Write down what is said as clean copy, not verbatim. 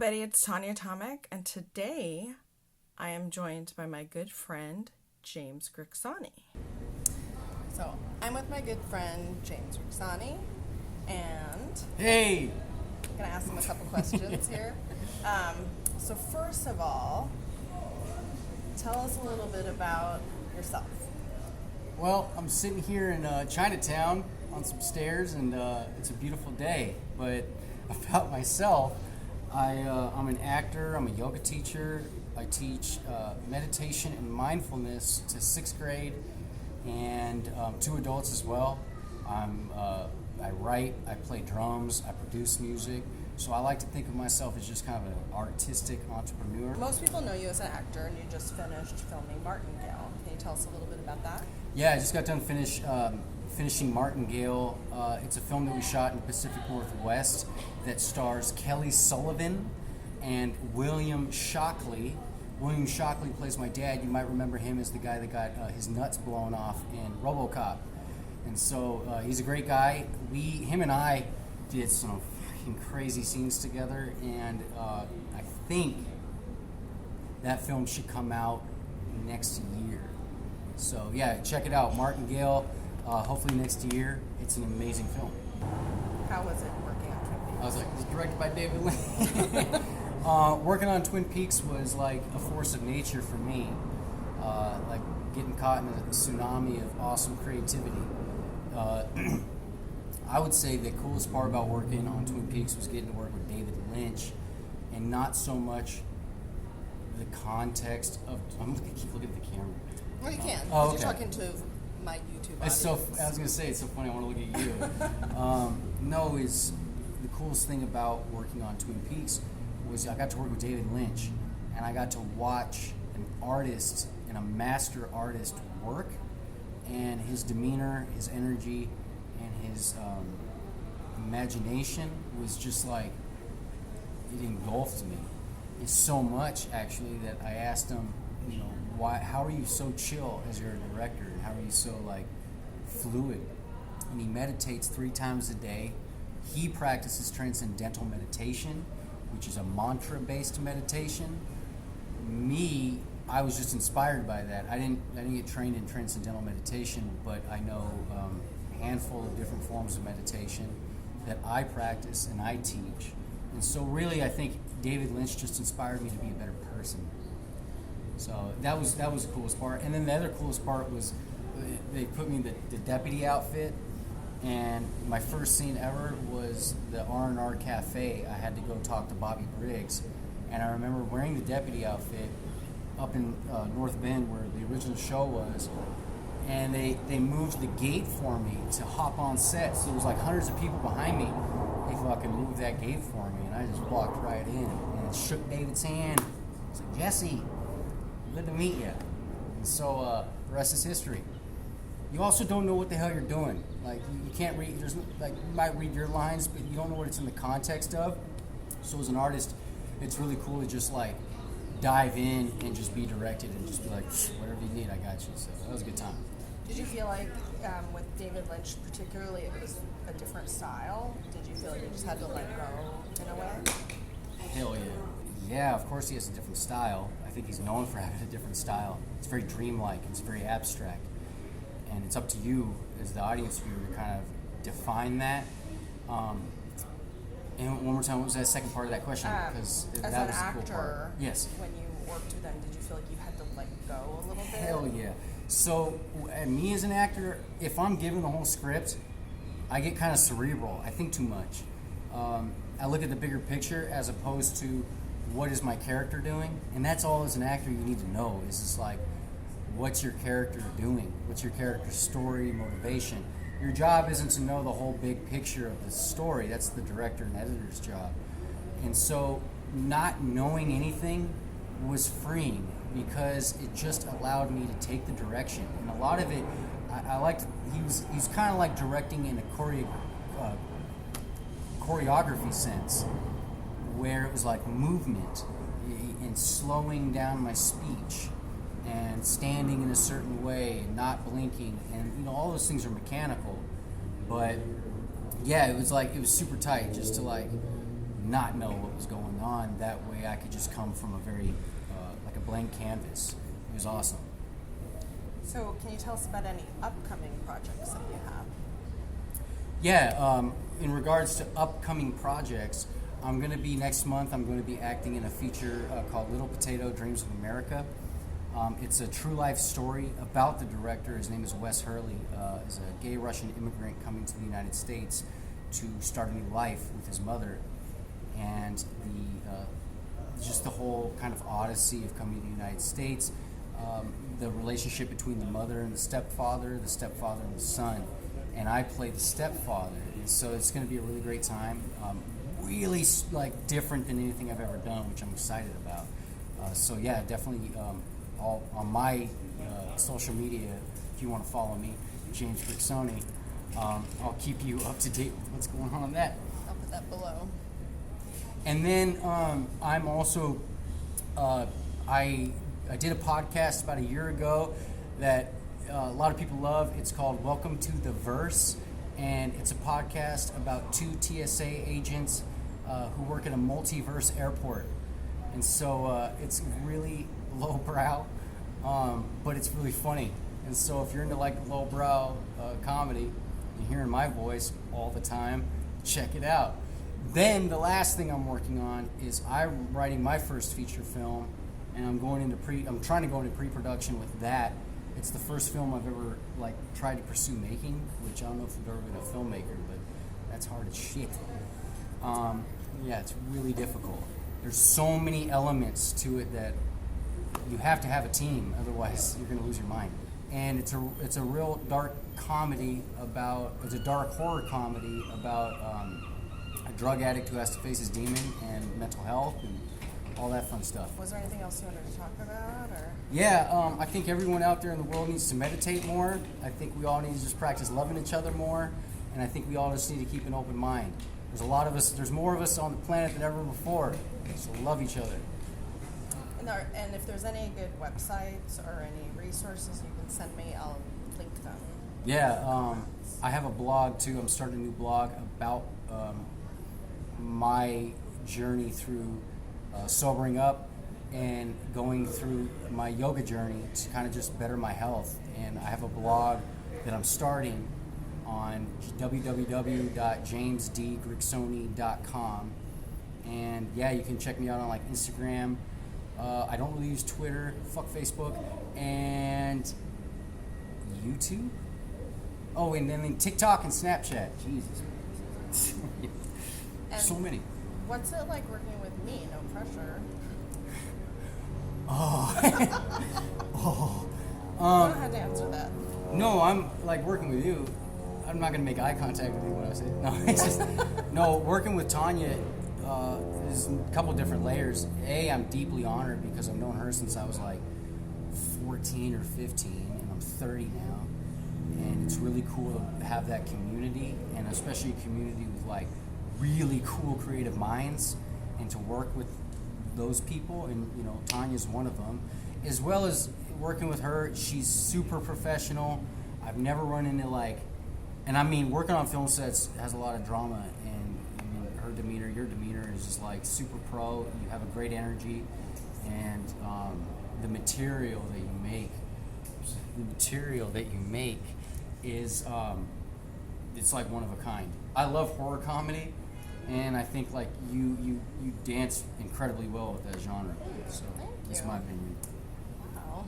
everybody, it's Tonjia Tomic, and today I am joined by my good friend, James Grixoni. So, I'm with my good friend, James Grixoni, and Hey! I'm going to ask him a couple questions here. So first of all, tell us a little bit about yourself. Well, I'm sitting here in Chinatown on some stairs, and it's a beautiful day. But about myself, I'm an actor, I'm a yoga teacher, I teach meditation and mindfulness to 6th grade and to adults as well. I write, I play drums, I produce music. So I like to think of myself as just kind of an artistic entrepreneur. Most people know you as an actor, and you just finished filming Martingale. Can you tell us a little bit about that? Yeah, I just got done finishing Martingale. It's a film that we shot in the Pacific Northwest that stars Kelly Sullivan and William Shockley. William Shockley plays my dad. You might remember him as the guy that got his nuts blown off in RoboCop. And so he's a great guy. Him and I did some crazy scenes together, and I think that film should come out next year. So yeah, check it out, Martingale. Hopefully next year. It's an amazing film. How was it working on Twin Peaks? I was like, it's directed by David Lynch. Working on Twin Peaks was like a force of nature for me. Like getting caught in a tsunami of awesome creativity. I would say the coolest part about working on Twin Peaks was getting to work with David Lynch, and not so much the context of. I'm gonna keep looking at the camera. Well, you can. Okay. You're talking to my YouTube audience. It's so. I was gonna say it's so funny. I want to look at you. No, is the coolest thing about working on Twin Peaks was I got to work with David Lynch, and I got to watch an artist and a master artist work, and his demeanor, his energy, and his imagination was just like, it engulfed me. It's so much actually that I asked him, how are you so chill as you're a director, and how are you so like fluid? And he meditates 3 times a day. He practices transcendental meditation, which is a mantra-based meditation. Me, I was just inspired by that. I didn't get trained in transcendental meditation, but I know a handful of different forms of meditation that I practice and I teach. And so really, I think David Lynch just inspired me to be a better person. So that was the coolest part. And then the other coolest part was they put me in the deputy outfit, and my first scene ever was the R&R Cafe. I had to go talk to Bobby Briggs, and I remember wearing the deputy outfit up in North Bend where the original show was, and they moved the gate for me to hop on set. So there was like hundreds of people behind me. They fucking moved that gate for me, and I just walked right in and shook David's hand. I was like, Jesse, good to meet you. And so the rest is history. You also don't know what the hell you're doing. Like you can't read. You might read your lines, but you don't know what it's in the context of. So as an artist, it's really cool to just like dive in and just be directed and just be like, whatever you need, I got you. So that was a good time. Did you feel like with David Lynch particularly, it was a different style? Did you feel like you just had to let go in a way? Hell yeah. Yeah, of course he has a different style. I think he's known for having a different style. It's very dreamlike, it's very abstract. And it's up to you as the audience viewer to kind of define that. And one more time, what was that second part of that question? Because as that an was the cool actor, part. Yes. When you worked with them, did you feel like you had to let go a little bit? Hell yeah. So, me as an actor, if I'm given the whole script, I get kind of cerebral. I think too much. I look at the bigger picture as opposed to what is my character doing, and that's all as an actor you need to know is just like, what's your character doing? What's your character's story, motivation? Your job isn't to know the whole big picture of the story. That's the director and editor's job. And so not knowing anything was freeing because it just allowed me to take the direction. And a lot of it, I liked, he's kind of like directing in a choreography sense, where it was like movement and slowing down my speech and standing in a certain way and not blinking, and all those things are mechanical, but yeah, it was super tight just to like not know what was going on. That way I could just come from a very, like a blank canvas. It was awesome. So can you tell us about any upcoming projects that you have? Yeah, in regards to upcoming projects, next month, I'm going to be acting in a feature called Little Potato Dreams of America. It's a true life story about the director. His name is Wes Hurley. He's a gay Russian immigrant coming to the United States to start a new life with his mother. And just the whole kind of odyssey of coming to the United States, the relationship between the mother and the stepfather and the son. And I play the stepfather. And so it's going to be a really great time. Really like different than anything I've ever done, which I'm excited about. So yeah, definitely all on my social media, if you want to follow me, James Grixoni, I'll keep you up to date with what's going on that. I'll put that below. And then I'm also, I did a podcast about a year ago that a lot of people love. It's called Welcome to the Verse, and it's a podcast about two TSA agents who work at a multiverse airport. And so it's really lowbrow, but it's really funny. And so if you're into like lowbrow comedy and hearing my voice all the time, check it out. Then the last thing I'm working on is I'm writing my first feature film, and I'm trying to go into pre-production with that. It's the first film I've ever like tried to pursue making, which I don't know if you've ever been a filmmaker, but that's hard as shit. Yeah, it's really difficult. There's so many elements to it that you have to have a team, otherwise you're going to lose your mind. And it's a real dark comedy it's a dark horror comedy about a drug addict who has to face his demon and mental health and all that fun stuff. Was there anything else you wanted to talk about? Or? Yeah, I think everyone out there in the world needs to meditate more. I think we all need to just practice loving each other more. And I think we all just need to keep an open mind. There's more of us on the planet than ever before. So love each other. And if there's any good websites or any resources you can send me, I'll link them. Yeah, I have a blog too. I'm starting a new blog about my journey through sobering up and going through my yoga journey to kind of just better my health. And I have a blog that I'm starting on www.jamesdgrixoni.com. And yeah, you can check me out on like Instagram. I don't really use Twitter, fuck Facebook, and YouTube. Oh, and then TikTok and Snapchat. Jesus. So many. What's it like working with me? No pressure. You don't have to answer that. No, I'm like working with you. I'm not gonna make eye contact with you when I say it. No, it's just no. Working with Tonjia is a couple different layers. I'm deeply honored because I've known her since I was like 14 or 15, and I'm 30 now. And it's really cool to have that community, and especially a community with like really cool creative minds, and to work with those people. And you know, Tanya's one of them. As well as working with her, she's super professional. I've never run into like, and I mean, working on film sets has a lot of drama, and I mean, her demeanor, your demeanor is just like super pro. You have a great energy, and the material that you make is it's like one of a kind. I love horror comedy, and I think like you dance incredibly well with that genre. So that's my opinion. Wow.